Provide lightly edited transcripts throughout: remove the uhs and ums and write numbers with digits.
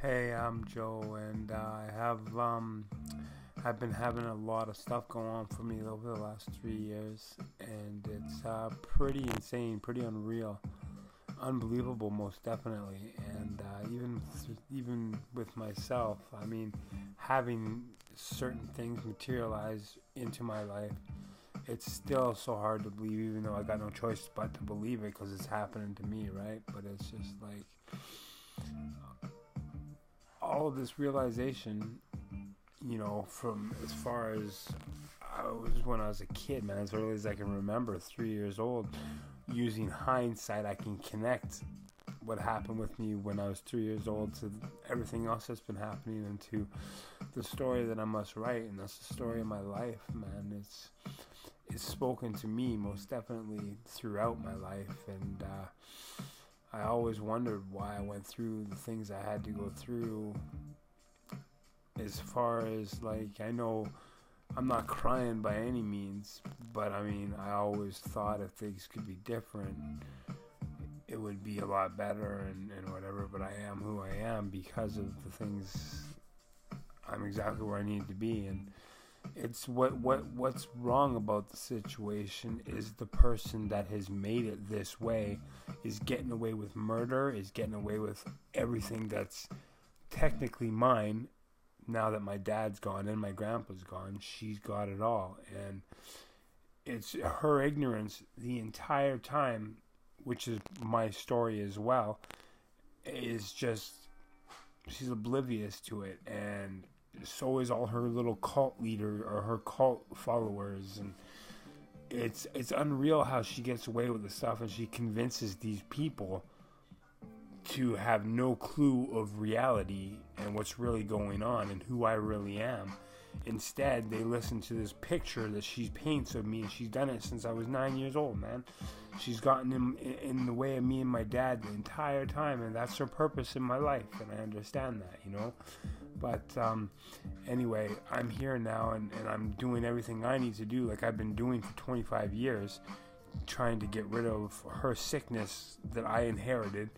Hey, I'm Joe, and I've been having a lot of stuff going on for me over the last 3 years, and it's pretty insane, pretty unreal, unbelievable, most definitely. And even with myself, I mean, having certain things materialize into my life, it's still so hard to believe, even though I got no choice but to believe it because it's happening to me, right? But it's just like all of this realization, from as far as I was when I was a kid, man, as early as I can remember, 3 years old. Using hindsight, I can connect what happened with me when I was 3 years old to everything else that's been happening and to the story that I must write, and that's the story of my life, man. It's spoken to me most definitely throughout my life, and I always wondered why I went through the things I had to go through. As far as, like, I know I'm not crying by any means, but I mean, I always thought if things could be different, it would be a lot better and whatever. But I am who I am because of the things. I'm exactly where I need to be, and it's what's wrong about the situation is the person that has made it this way is getting away with murder, is getting away with everything that's technically mine. Now that my dad's gone and my grandpa's gone, she's got it all, and it's her ignorance the entire time, which is my story as well, is just she's oblivious to it, and so is all her little cult leader or her cult followers, and it's unreal how she gets away with the stuff, and she convinces these people to have no clue of reality and what's really going on and who I really am. Instead, they listen to this picture that she paints of me, and she's done it since I was 9 years old, man. She's gotten in the way of me and my dad the entire time, and that's her purpose in my life, and I understand that. But anyway, I'm here now, and I'm doing everything I need to do, like I've been doing for 25 years, trying to get rid of her sickness that I inherited.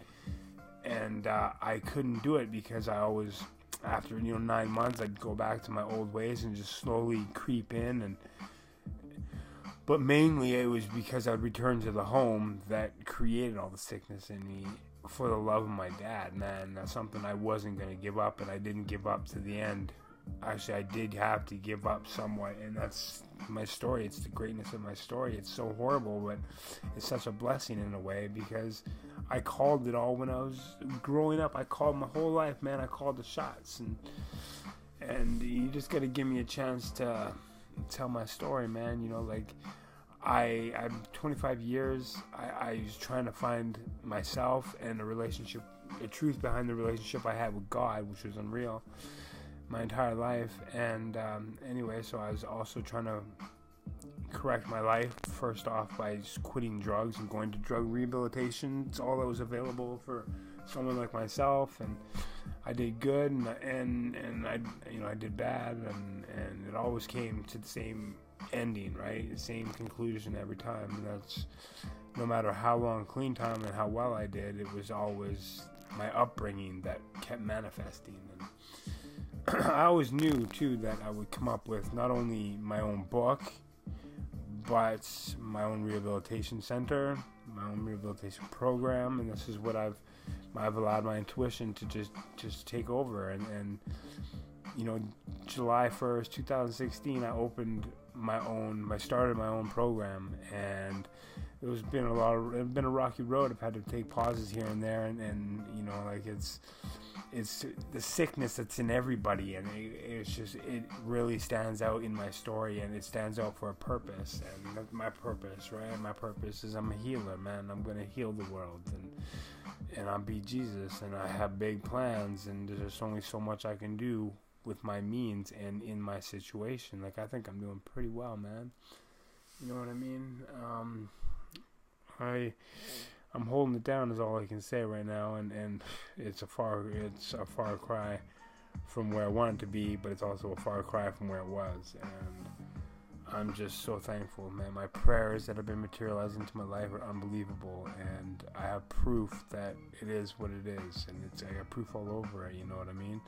And I couldn't do it because I always, after 9 months, I'd go back to my old ways and just slowly creep in. But mainly it was because I'd return to the home that created all the sickness in me for the love of my dad, man. That's something I wasn't going to give up, and I didn't give up to the end. Actually, I did have to give up somewhat, and that's my story. It's the greatness of my story. It's so horrible, but it's such a blessing in a way, because I called it all when I was growing up. I called my whole life, man. I called the shots, and you just got to give me a chance to tell my story, man. I'm 25 years. I was trying to find myself and a relationship, the truth behind the relationship I had with God, which was unreal, my entire life. And anyway, so I was also trying to correct my life, first off by just quitting drugs and going to drug rehabilitation. It's all that was available for someone like myself, and I did good, and I did bad, and it always came to the same ending, right? The same conclusion every time, and that's no matter how long clean time and how well I did, it was always my upbringing that kept manifesting. And I always knew too that I would come up with not only my own book, but my own rehabilitation center, my own rehabilitation program, and this is what I've allowed my intuition to just take over. And July 1st, 2016, I started my own program, and it's been a rocky road. I've had to take pauses here and there, and it's the sickness that's in everybody, and it really stands out in my story, and it stands out for a purpose, and that's my purpose, right? My purpose is I'm a healer, man. I'm gonna heal the world, and I'll be Jesus, and I have big plans, and there's only so much I can do with my means and in my situation. Like, I think I'm doing pretty well, man. You know what I mean? I'm holding it down is all I can say right now, and it's a far cry from where I want it to be, but it's also a far cry from where it was. And I'm just so thankful, man. My prayers that have been materialized into my life are unbelievable, and I have proof that it is what it is, and I got proof all over it, you know what I mean?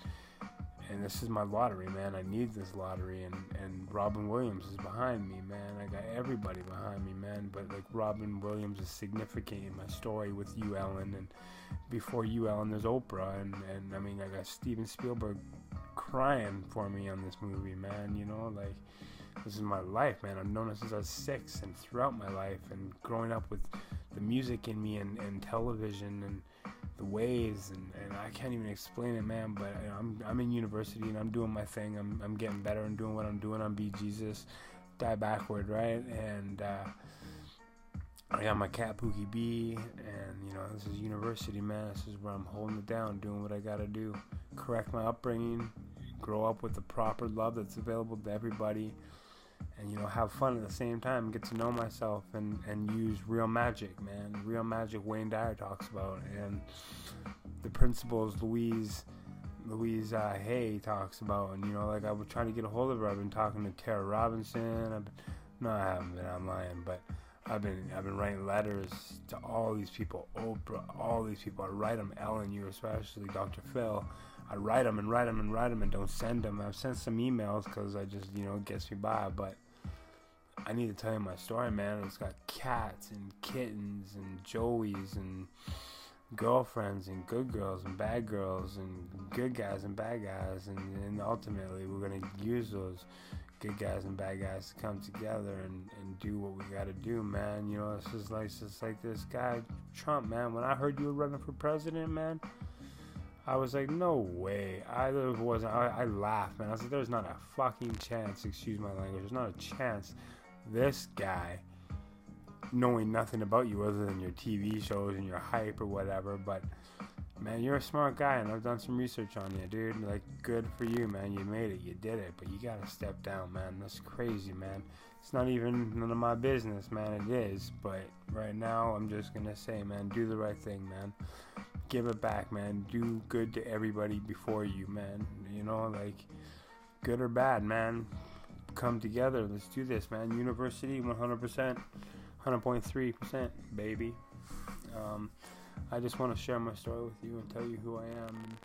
And this is my lottery, man. I need this lottery, and Robin Williams is behind me, man. I got everybody behind me, man. But like Robin Williams is significant in my story with you, Ellen, and before you, Ellen, there's Oprah, and I mean, I got Steven Spielberg crying for me on this movie, man. You know, like, this is my life, man. I've known it since I was 6, and throughout my life, and growing up with the music in me, and television, and the ways, and I can't even explain it, man. But you know, I'm in university, and I'm doing my thing. I'm getting better and doing what I'm doing. I'm be Jesus, die backward, right? And I got my cat Pookie B, and you know, this is university, man. This is where I'm holding it down, doing what I gotta do, correct my upbringing, grow up with the proper love that's available to everybody, and you know, have fun at the same time, get to know myself, and use real magic, man. Real magic Wayne Dyer talks about, and the principles Louise Hay talks about. And you know, like, I was trying to get a hold of her. I've been talking to Tara Robinson. No, I haven't been. I'm lying, but I've been writing letters to all these people, Oprah, all these people. I write them, Ellen, you especially, Dr. Phil. I write them and don't send them. I've sent some emails because I just, you know, it gets me by, but I need to tell you my story, man. It's got cats and kittens and joeys and girlfriends and good girls and bad girls and good guys and bad guys, and ultimately we're going to use those good guys and bad guys to come together and do what we got to do, man. You know, it's just like this guy Trump, man. When I heard you were running for president, man, I was like, no way. I laughed, man. I was like, there's not a fucking chance, excuse my language, there's not a chance this guy, knowing nothing about you other than your TV shows and your hype or whatever, but man, you're a smart guy, and I've done some research on you, dude. Like, good for you, man. You made it, you did it, but you gotta step down, man. That's crazy, man. It's not even none of my business, man. It is, but right now I'm just gonna say, man, do the right thing, man. Give it back, man. Do good to everybody before you, man. You know, like, good or bad, man. Come together. Let's do this, man. University, 100%, 100.3%, baby. I just want to share my story with you and tell you who I am.